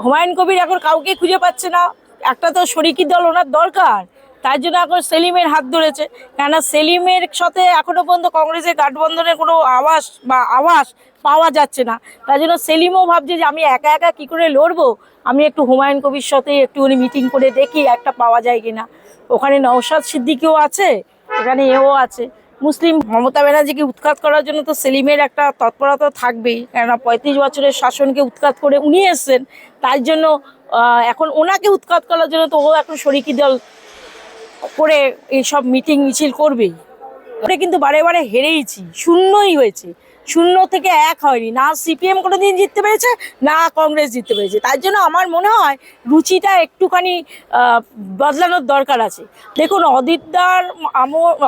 হুমায়ুন কবির এখন কাউকে খুঁজে পাচ্ছে না। একটা তো শরিকি দল ওনার দরকার, তার জন্য এখন সেলিমের হাত ধরেছে। কেননা সেলিমের সাথে এখনো পর্যন্ত কংগ্রেসের গাঠবন্ধনের কোনো আওয়াজ পাওয়া যাচ্ছে না। তার জন্য সেলিমও ভাবছে যে আমি একা একা কী করে লড়বো, আমি একটু হুমায়ুন কবির সাথে একটুখানি মিটিং করে দেখি একটা পাওয়া যায় কিনা। ওখানে নওশাদ সিদ্দিকীও আছে, এখানে এও আছে। মুসলিম মমতা ব্যানার্জিকে উৎখাত করার জন্য তো সেলিমের একটা তৎপরতা থাকবেই, কেননা 35 বছরের শাসনকে উৎখাত করে উনি এসছেন। তার জন্য এখন ওনাকে উৎখাত করার জন্য তো ও এখন শরিকি দল করে এইসব মিটিং মিছিল করবেই। ওটা কিন্তু বারে বারে হেরেইছি, শূন্যই হয়েছে, শূন্য থেকে এক হয়নি। না সিপিএম কোনো দিন জিততে পেরেছে, না কংগ্রেস জিততে পেরেছে। তার জন্য আমার মনে হয় রুচিটা একটুখানি বদলানোর দরকার আছে। দেখুন,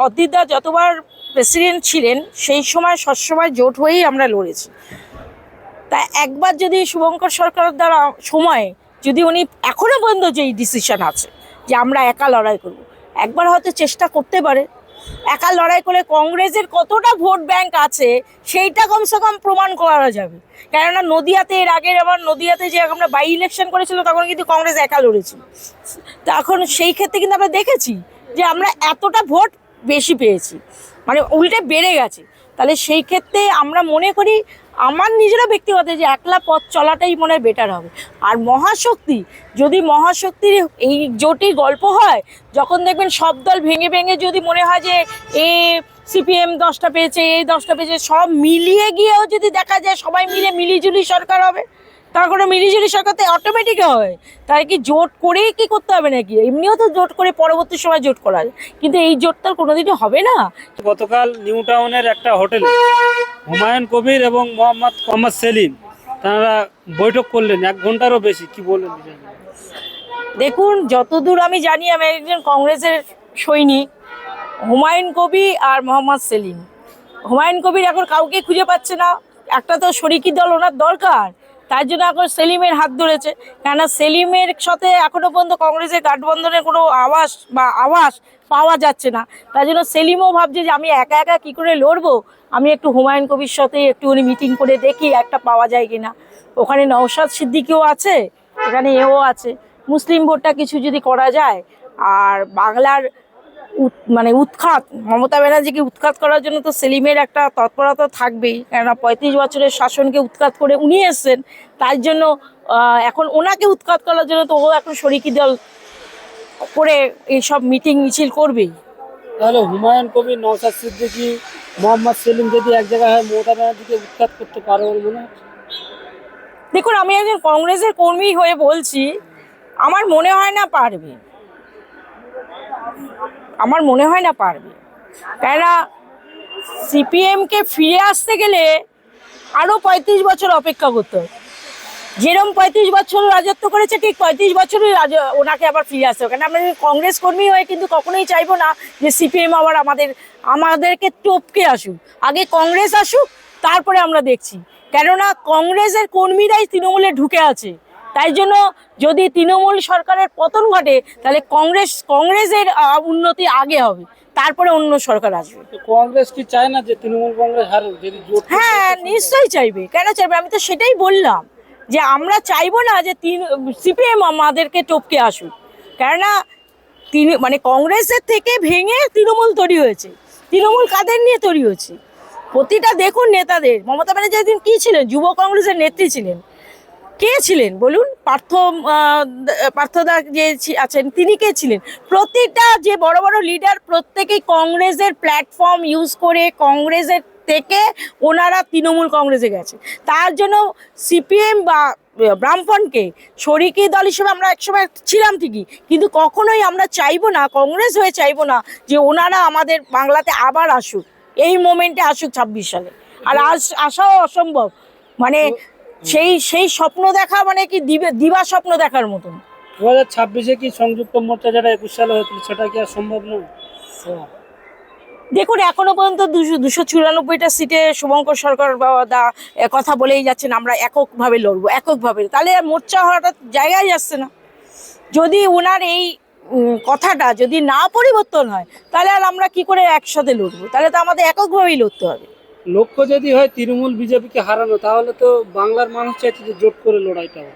অদিতদা যতবার প্রেসিডেন্ট ছিলেন সেই সময় সবসময় জোট হয়েই আমরা লড়েছি। তা একবার যদি শুভঙ্কর সরকারের দ্বারা সময়ে যদি উনি এখনো পর্যন্ত যেই ডিসিশন আছে যে আমরা একা লড়াই করব, একবার হয়তো চেষ্টা করতে পারে। একা লড়াই করে কংগ্রেসের কতটা ভোট ব্যাংক আছে সেইটা কমসে কম প্রমাণ করা যাবে। কেননা নদিয়াতে এর আগের আবার নদিয়াতে যে আমরা বাই ইলেকশন করেছিল তখন কিন্তু কংগ্রেস একা লড়েছিল। তখন সেই ক্ষেত্রে কিন্তু আমরা দেখেছি যে আমরা এতটা ভোট বেশি পেয়েছি, মানে উল্টে বেড়ে গেছে। তাহলে সেই ক্ষেত্রে আমরা মনে করি, আমার নিজেরা ব্যক্তিগত, যে একলা পথ চলাটাই মনে হয় বেটার হবে। আর মহাশক্তি, যদি মহাশক্তির এই জোটের গল্প হয়, যখন দেখবেন সব দল ভেঙে ভেঙে যদি মনে হয় যে এ সিপিএম 10টা পেয়েছে, এই 10টা পেয়েছে, সব মিলিয়ে গিয়েও যদি দেখা যায় সবাই মিলে মিলিজুলি সরকার হবে, তার কোনো মিলিজুলি সরকার তো অটোমেটিক হয়। তাই কি জোট করেই কি করতে হবে নাকি? এমনিও তো জোট করে পরবর্তী সময় জোট করা যায়, কিন্তু এই জোটটা কোনোদিনই হবে না। গতকাল নিউ টাউনের একটা হোটেলে হুমায়ুন কবির এবং মোহাম্মদ সেলিম তারা বৈঠক করলেন 1 ঘন্টারও বেশি। কি বললেন? দেখুন, যতদূর আমি জানি, আমি একজন কংগ্রেসের সৈনিক। হুমায়ুন কবির আর মোহাম্মদ সেলিম, হুমায়ুন কবির এখন কাউকে খুঁজে পাচ্ছে না। একটা তো শরিকি দল ওনার দরকার, তার জন্য এখন সেলিমের হাত ধরেছে। কেননা সেলিমের সাথে এখনো পর্যন্ত কংগ্রেসের গাঠবন্ধনের কোনো আওয়াজ পাওয়া যাচ্ছে না। তার জন্য সেলিমও ভাবছে যে আমি একা একা কী করে লড়বো, আমি একটু হুমায়ুন কবির সাথে একটুখানি মিটিং করে দেখি একটা পাওয়া যায় কিনা। ওখানে নওশাদ সিদ্দিকীও আছে, এখানে এও আছে। মুসলিম ভোটটা কিছু যদি করা যায়, আর বাংলার মানে উৎখাত, মমতা ব্যানার্জিকে উৎখাত করার জন্য তো সেলিমের একটা তৎপরতা থাকবেই, কেননা 35 বছরের শাসনকে উৎখাত করে উনি এসছেন। তার জন্য এখন ওনাকে উৎখাত করার জন্য তো ও এখন শরিকি দল করে এইসব মিটিং মিছিল করবেই। তাহলে হুমায়ুন কবির, নওশাদ সিদ্দিকী, মোহাম্মদ সেলিম যদি এক জায়গায় হয়, মমতা ব্যানার্জিকে উৎখাত করতে পারে বলে মনে হচ্ছে? দেখুন, আমি একজন কংগ্রেসের কর্মী হয়ে বলছি, আমার মনে হয় না পারবে, আমার মনে হয় না পারবে। কেননা সিপিএমকে ফিরে আসতে গেলে আরও 35 বছর অপেক্ষা করতে হবে। যেরকম 35 বছর রাজত্ব করেছে, ঠিক 35 বছরই ওনাকে আবার ফিরে আসতে হবে। কেন আমরা কংগ্রেস কর্মী হয়ে কিন্তু কখনোই চাইবো না যে সিপিএম আবার আমাদেরকে টপকে আসুক। আগে কংগ্রেস আসুক, তারপরে আমরা দেখছি। কেননা কংগ্রেসের কর্মীরাই তৃণমূলে ঢুকে আছে। তাই জন্য যদি তৃণমূল সরকারের পতন ঘটে, তাহলে কংগ্রেসের উন্নতি আগে হবে, তারপরে অন্য সরকার আসবে। কংগ্রেস কি চায় না যে তৃণমূল কংগ্রেস হারুক? যদি জোট হ্যাঁ, নিশ্চয়ই চাইবে। কেন চাইবে? আমি তো সেটাই বললাম যে আমরা চাইবো না যে সিপিএম আমাদেরকে টপকে আসুক। কেননা মানে কংগ্রেসের থেকে ভেঙে তৃণমূল তৈরি হয়েছে। তৃণমূল কাদের নিয়ে তৈরি হয়েছে? প্রতিটা দেখুন নেতাদের। মমতা ব্যানার্জি একদিন কী ছিলেন? যুব কংগ্রেসের নেত্রী ছিলেন। কে ছিলেন বলুন? পার্থদা যে আছেন, তিনি কে ছিলেন? প্রতিটা যে বড় বড় লিডার, প্রত্যেকেই কংগ্রেসের প্ল্যাটফর্ম ইউজ করে কংগ্রেসের থেকে ওনারা তৃণমূল কংগ্রেসে গেছে। তার জন্য সিপিএম বা বামফ্রন্টকে শরিকি দল হিসেবে আমরা একসময় ছিলাম ঠিকই, কিন্তু কখনোই আমরা চাইবো না, কংগ্রেস হয়ে চাইবো না যে ওনারা আমাদের বাংলাতে আবার আসুক, এই মোমেন্টে আসুক 26 সালে। আর আসাও অসম্ভব। মানে সেই স্বপ্ন দেখা মানে কি দিবা স্বপ্ন দেখার মতন। 2026-এ কি সংযুক্ত মোর্চা যেটা 21 সালে হয়েছিল সেটা কি আর সম্ভব নয়? দেখুন, এখনো পর্যন্ত 294টা সিটে শুভঙ্কর সরকার দা কথা বলেই যাচ্ছেন আমরা এককভাবে লড়বো, এককভাবে। তাহলে মোর্চা হওয়াটা জায়গায় যাচ্ছে না। যদি ওনার এই কথাটা যদি না পরিবর্তন হয়, তাহলে আর আমরা কি করে একসাথে লড়বো? তাহলে তো আমাদের এককভাবেই লড়তে হবে। লক্ষ্য যদি হয় তৃণমূল বিজেপিকে হারানো, তাহলে তো বাংলার মানুষ চাইছে যে জোট করে লড়াইটা হবে।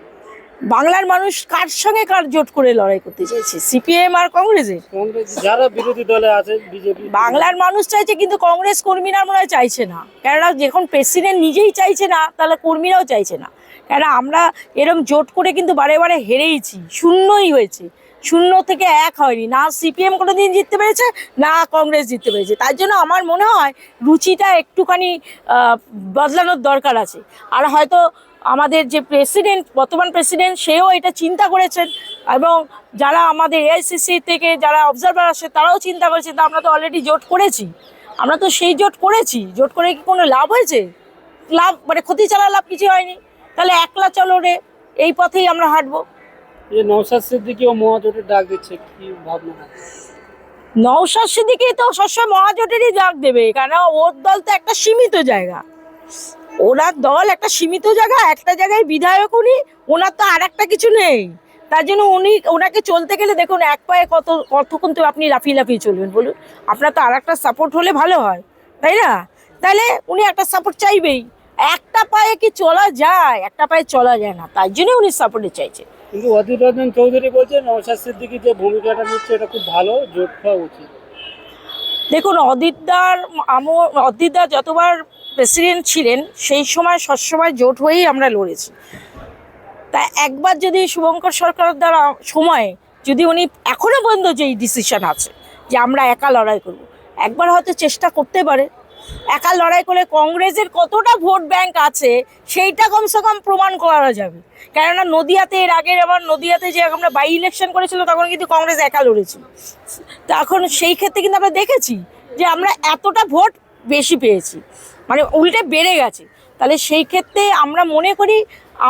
বাংলার মানুষ কার সঙ্গে কার জোট করে লড়াই করতে চাইছে? সিপিএম আর কংগ্রেসের? কংগ্রেস যারা বিরোধী দলে আছে, বিজেপি। বাংলার মানুষ চাইছে, কিন্তু কংগ্রেস কর্মীরা মনে হয় চাইছে না। কেননা যখন প্রেসিডেন্ট নিজেই চাইছে না, তাহলে কর্মীরাও চাইছে না। কেননা আমরা এরকম জোট করে কিন্তু বারে বারে হেরেইছি, শূন্যই হয়েছে, শূন্য থেকে এক হয়নি। না সিপিএম কোনো দিন জিততে পেরেছে, না কংগ্রেস জিততে পেরেছে। তার জন্য আমার মনে হয় রুচিটা একটুখানি বদলানোর দরকার আছে। আর হয়তো আমাদের যে প্রেসিডেন্ট, বর্তমান প্রেসিডেন্ট, সেও এটা চিন্তা করেছেন, এবং যারা আমাদের এআইসিসি থেকে যারা অবজারভার আসে তারাও চিন্তা করেছেন। তা আমরা তো অলরেডি জোট করেছি, আমরা তো সেই জোট করেছি। জোট করে কি কোনো লাভ হয়েছে? লাভ মানে ক্ষতি ছাড়া লাভ কিছু হয়নি। তাহলে একলা চলো রে, এই পথেই আমরা হাঁটবো। এই নওশাদ সিদ্দিকীও মহাজোটের ডাক দিচ্ছে, কি ভাবনা? নওশাদ সিদ্দিকী তো সবসময় মহাজোটেরই ডাক দেবে, কারণ ওর দল তো একটা সীমিত জায়গা, ওনার দল একটা সীমিত জায়গা, একটা জায়গায় বিধায়ক উনি, ওনার তো আর একটা কিছু নেই। তার জন্য ওনাকে চলতে গেলে দেখুন এক পায়ে কতক্ষণ তো আপনি লাফিয়ে লাফিয়ে চলবেন বলুন? আপনার তো আর একটা সাপোর্ট হলে ভালো হয়, তাই না? তাহলে উনি একটা সাপোর্ট চাইবেই। একটা পায়ে কি চলা যায়? একটা পায়ে চলা যায় না, তার জন্য উনি সাপোর্টে চাইছে। কিন্তু অধীর রঞ্জন চৌধুরী বলছে নওশাদ সিদ্দিকী যে ভূমিকাটা নিচ্ছে এটা খুব ভালো, জোট হওয়া উচিত। দেখুন, অদিতদা যতবার প্রেসিডেন্ট ছিলেন সেই সময় সবসময় জোট হয়েই আমরা লড়েছি। তা একবার যদি শুভঙ্কর সরকার দ্বারা সময়ে যদি উনি এখনো পর্যন্ত যেই ডিসিশন আছে যে আমরা একা লড়াই করব, একবার হয়তো চেষ্টা করতে পারে। একা লড়াই করলে কংগ্রেসের কতটা ভোট ব্যাংক আছে সেইটা কমসে কম প্রমাণ করা যাবে। কেননা নদিয়াতে এর আগের আবার নদিয়াতে যে আমরা বাই ইলেকশন করেছিল তখন কিন্তু কংগ্রেস একা লড়েছিল। তা এখন সেই ক্ষেত্রে কিন্তু আমরা দেখেছি যে আমরা এতটা ভোট বেশি পেয়েছি, মানে উল্টে বেড়ে গেছে। তাহলে সেই ক্ষেত্রে আমরা মনে করি,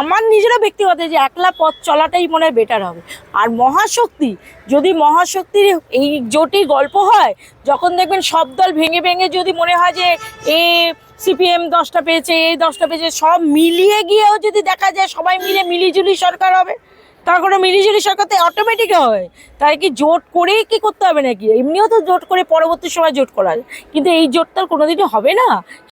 আমার নিজেরও ব্যক্তিগত, যে একলা পথ চলাটাই মনে হয় বেটার হবে। আর মহাশক্তি, যদি মহাশক্তির এই জোটই গল্প হয়, যখন দেখবেন সব দল ভেঙে ভেঙে যদি মনে হয় যে এ সিপিএম 10টা পেয়েছে, এই 10টা পেয়েছে, সব মিলিয়ে গিয়েও যদি দেখা যায় সবাই মিলে মিলিজুলি সরকার হবে, তার কোনো মিলিজুলি সরকার তো অটোমেটিক হয়। তাই কি জোট করেই কি করতে হবে নাকি? এমনিও তো জোট করে পরবর্তী সময় জোট করা যায়, কিন্তু এই জোটটা কোনোদিনই হবে না।